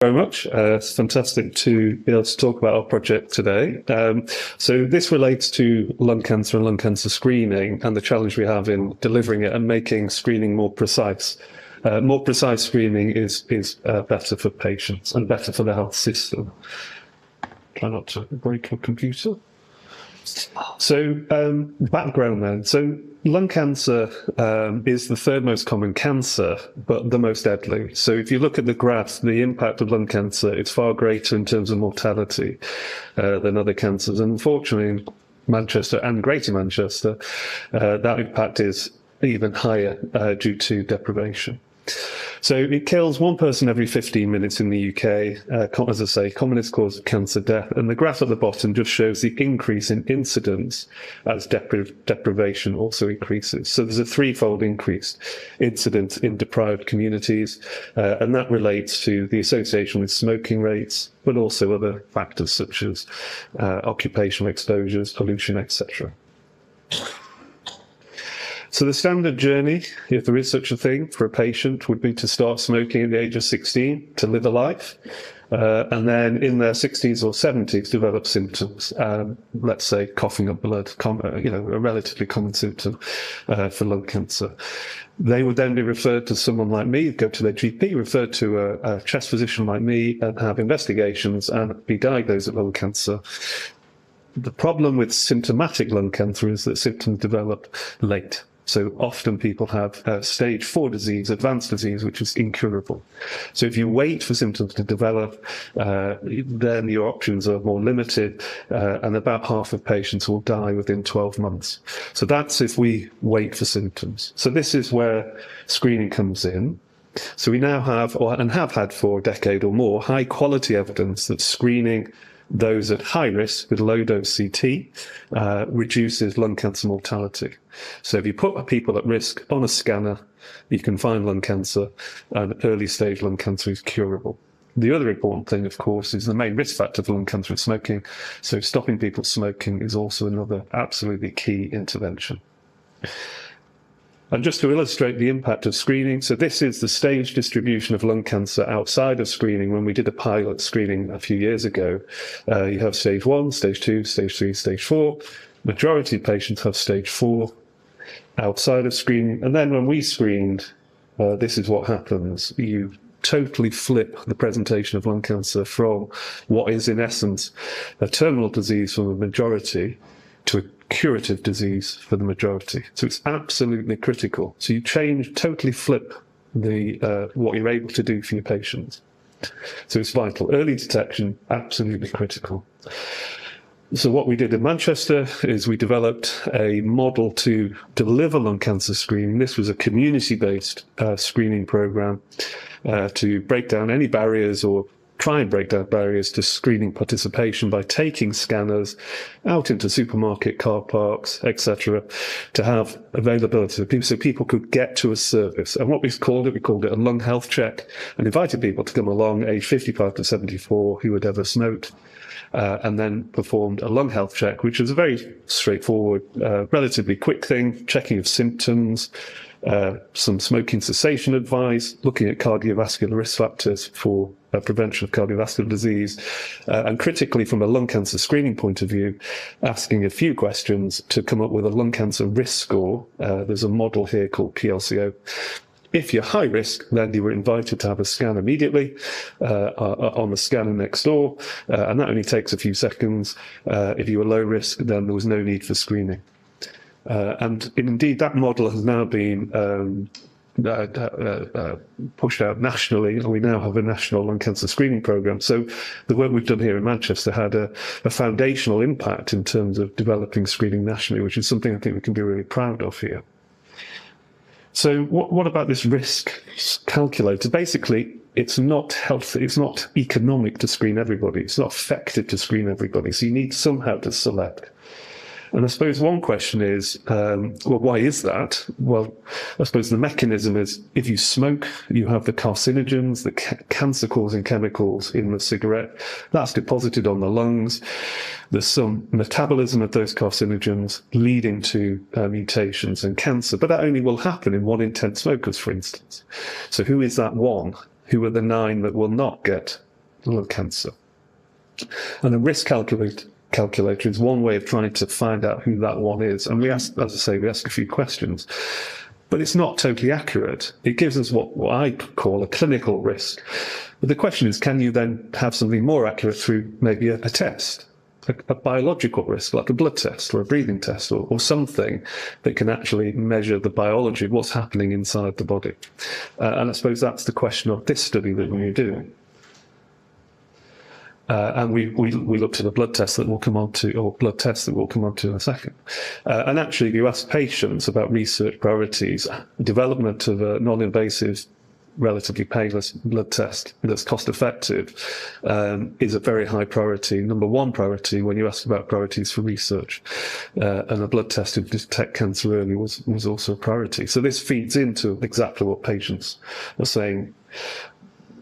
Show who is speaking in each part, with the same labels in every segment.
Speaker 1: Very much. It's fantastic to be able to talk about our project today. So this relates to lung cancer and lung cancer screening and the challenge we have in delivering it and making screening more precise. More precise screening is better for patients and better for the health system. Try not to break your computer. So background then. So lung cancer is the third most common cancer, but the most deadly. So if you look at the graph, the impact of lung cancer is far greater in terms of mortality than other cancers. And unfortunately, in Manchester and Greater Manchester, that impact is even higher due to deprivation. So it kills one person every 15 minutes in the UK, as I say, commonest cause of cancer death. And the graph at the bottom just shows the increase in incidence as deprivation also increases. So there's a threefold increased incidence in deprived communities, and that relates to the association with smoking rates, but also other factors such as occupational exposures, pollution, etc. So the standard journey, if there is such a thing for a patient, would be to start smoking at the age of 16 to live a life, and then in their 60s or 70s develop symptoms, let's say coughing up blood, a relatively common symptom for lung cancer. They would then be referred to someone like me, go to their GP, referred to a chest physician like me, and have investigations and be diagnosed with lung cancer. The problem with symptomatic lung cancer is that symptoms develop late. So often people have stage 4 disease, advanced disease, which is incurable. So if you wait for symptoms to develop, then your options are more limited, and about half of patients will die within 12 months. So that's if we wait for symptoms. So this is where screening comes in. So we now have, and have had for a decade or more, high quality evidence that screening those at high risk with low dose CT reduces lung cancer mortality. So if you put people at risk on a scanner, you can find lung cancer, and early stage lung cancer is curable. The other important thing, of course, is the main risk factor for lung cancer is smoking. So stopping people smoking is also another absolutely key intervention. And just to illustrate the impact of screening, so this is the stage distribution of lung cancer outside of screening. When we did a pilot screening a few years ago, you have stage 1, stage 2, stage 3, stage 4. Majority of patients have stage 4 outside of screening. And then when we screened, this is what happens. You totally flip the presentation of lung cancer from what is in essence a terminal disease for the majority to a curative disease for the majority. So it's absolutely critical. So you totally flip the what you're able to do for your patients. So it's vital. Early detection, absolutely critical. So what we did in Manchester is we developed a model to deliver lung cancer screening. This was a community-based screening program to break down any barriers or try and break down barriers to screening participation by taking scanners out into supermarket car parks, etc., to have availability of people so people could get to a service. And what we called it a lung health check, and invited people to come along, age 55 to 74, who had ever smoked, and then performed a lung health check, which was a very straightforward, relatively quick thing, checking of symptoms, some smoking cessation advice, looking at cardiovascular risk factors for prevention of cardiovascular disease, and critically from a lung cancer screening point of view, asking a few questions to come up with a lung cancer risk score. There's a model here called PLCO. If you're high risk, then you were invited to have a scan immediately on the scanner next door, and that only takes a few seconds. If you were low risk, then there was no need for screening. And indeed, that model has now been pushed out nationally, and we now have a national lung cancer screening program. So the work we've done here in Manchester had a foundational impact in terms of developing screening nationally, which is something I think we can be really proud of here. So what about this risk calculator? Basically, it's not healthy, it's not economic to screen everybody, it's not effective to screen everybody, so you need somehow to select. And I suppose one question is, well, why is that? Well, I suppose the mechanism is if you smoke, you have the carcinogens, the cancer-causing chemicals in the cigarette. That's deposited on the lungs. There's some metabolism of those carcinogens leading to mutations and cancer, but that only will happen in 1 in 10 smokers, for instance. So who is that one? Who are the 9 that will not get lung cancer. And a risk calculator is one way of trying to find out who that one is. And we ask, as I say, we ask a few questions. But it's not totally accurate. It gives us what I call a clinical risk. But the question is, can you then have something more accurate through maybe a test, a biological risk, like a blood test or a breathing test or something that can actually measure the biology of what's happening inside the body? And I suppose that's the question of this study that we're doing. And we looked at a blood test that we'll come on to, or blood tests that we'll come on to in a second. And actually, you ask patients about research priorities. Development of a non-invasive, relatively painless blood test that's cost-effective is a very high priority, number one priority when you ask about priorities for research. And a blood test to detect cancer early was also a priority. So this feeds into exactly what patients are saying.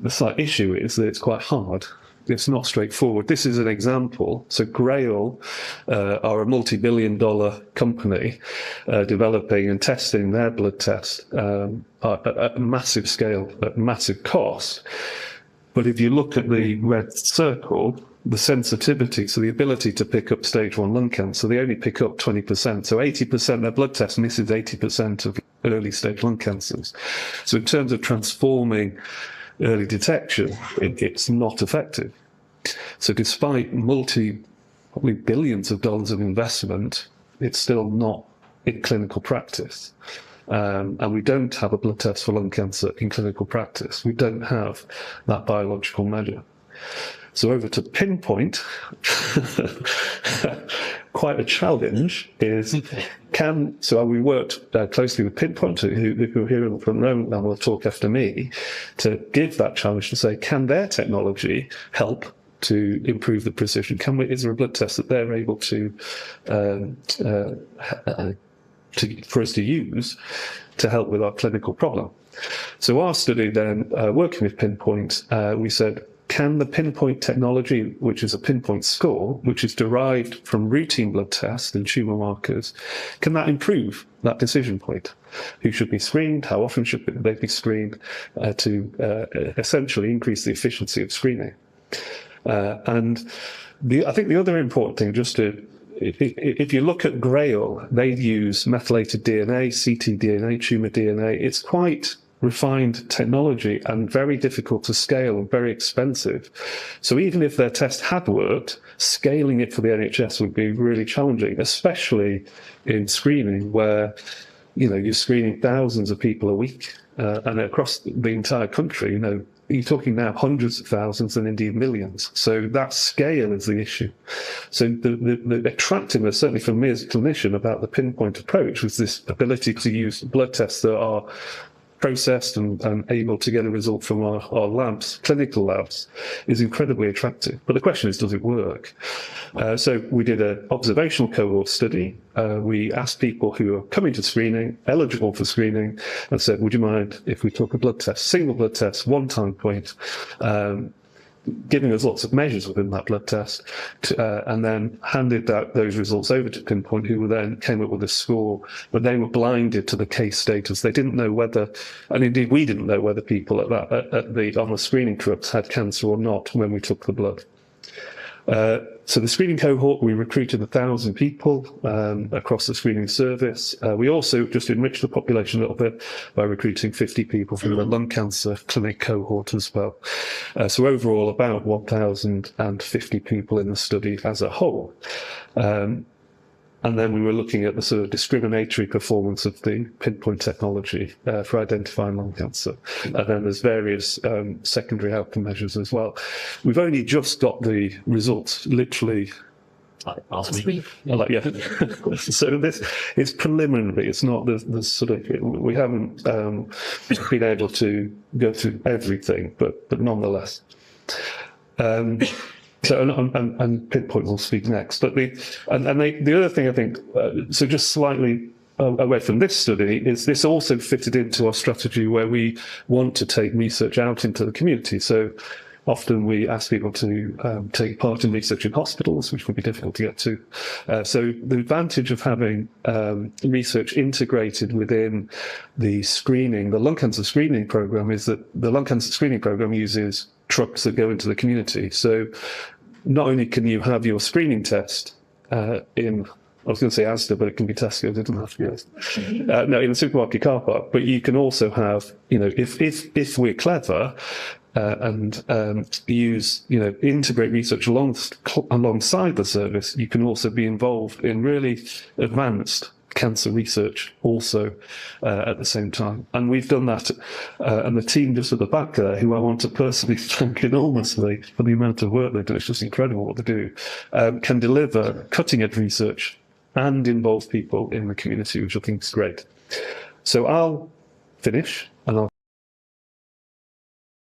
Speaker 1: The slight issue is that it's quite hard. It's not straightforward. This is an example. So Grail are a multi-billion-dollar company developing and testing their blood test at a massive scale, at massive cost. But if you look at the red circle, the sensitivity, so the ability to pick up stage 1 lung cancer, they only pick up 20%. So 80%, their blood test misses 80% of early stage lung cancers. So in terms of transforming early detection, it's not effective. So despite probably billions of dollars of investment, it's still not in clinical practice. And we don't have a blood test for lung cancer in clinical practice. We don't have that biological measure. So over to Pinpoint, quite a challenge is, so we worked closely with Pinpoint, who are here in the front row and will talk after me, to give that challenge to say, can their technology help to improve the precision? Is there a blood test that they're able to for us to use to help with our clinical problem? So our study then, working with Pinpoint, we said, can the Pinpoint technology, which is a Pinpoint score, which is derived from routine blood tests and tumour markers, can that improve that decision point? Who should be screened? How often should they be screened to essentially increase the efficiency of screening? And I think the other important thing, if you look at Grail, they use methylated DNA, ctDNA, tumour DNA. It's quite refined technology and very difficult to scale and very expensive. So even if their test had worked, scaling it for the NHS would be really challenging, especially in screening where, you're screening thousands of people a week and across the entire country, you're talking now hundreds of thousands and indeed millions. So that scale is the issue. So the attractiveness, certainly for me as a clinician, about the Pinpoint approach was this ability to use blood tests that are processed and able to get a result from our labs, clinical labs, is incredibly attractive. But the question is, does it work? So we did an observational cohort study. We asked people who are coming to screening, eligible for screening, and said, would you mind if we took a blood test, single blood test, one time point, giving us lots of measures within that blood test, and then handed those results over to Pinpoint, who then came up with a score, but they were blinded to the case status. They didn't know whether, and indeed we didn't know whether people on the screening trips had cancer or not when we took the blood. So the screening cohort, we recruited 1,000 people across the screening service. We also just enriched the population a little bit by recruiting 50 people from the lung cancer clinic cohort as well. So overall, about 1,050 people in the study as a whole. And then we were looking at the sort of discriminatory performance of the Pinpoint technology for identifying lung cancer. And then there's various secondary outcome measures as well. We've only just got the results, literally.
Speaker 2: Last week.
Speaker 1: Yeah. So this is preliminary. It's not the sort of, we haven't been able to go through everything, but nonetheless. So and Pinpoint will speak next, but the other thing I think, so just slightly away from this study, is this also fitted into our strategy where we want to take research out into the community. So Often we ask people to take part in research in hospitals, which would be difficult to get to. So the advantage of having research integrated within the lung cancer screening program, is that the lung cancer screening program uses trucks that go into the community. So not only can you have your screening test in, I was going to say Asda, but it can be Tesco, it doesn't have to be. No, in the supermarket car park. But you can also have, if we're clever and integrate research alongside the service, you can also be involved in really advanced cancer research also at the same time. And we've done that, and the team just at the back there, who I want to personally thank enormously for the amount of work they do, it's just incredible what they do, can deliver cutting-edge research and involve people in the community, which I think is great. So I'll finish, and I'll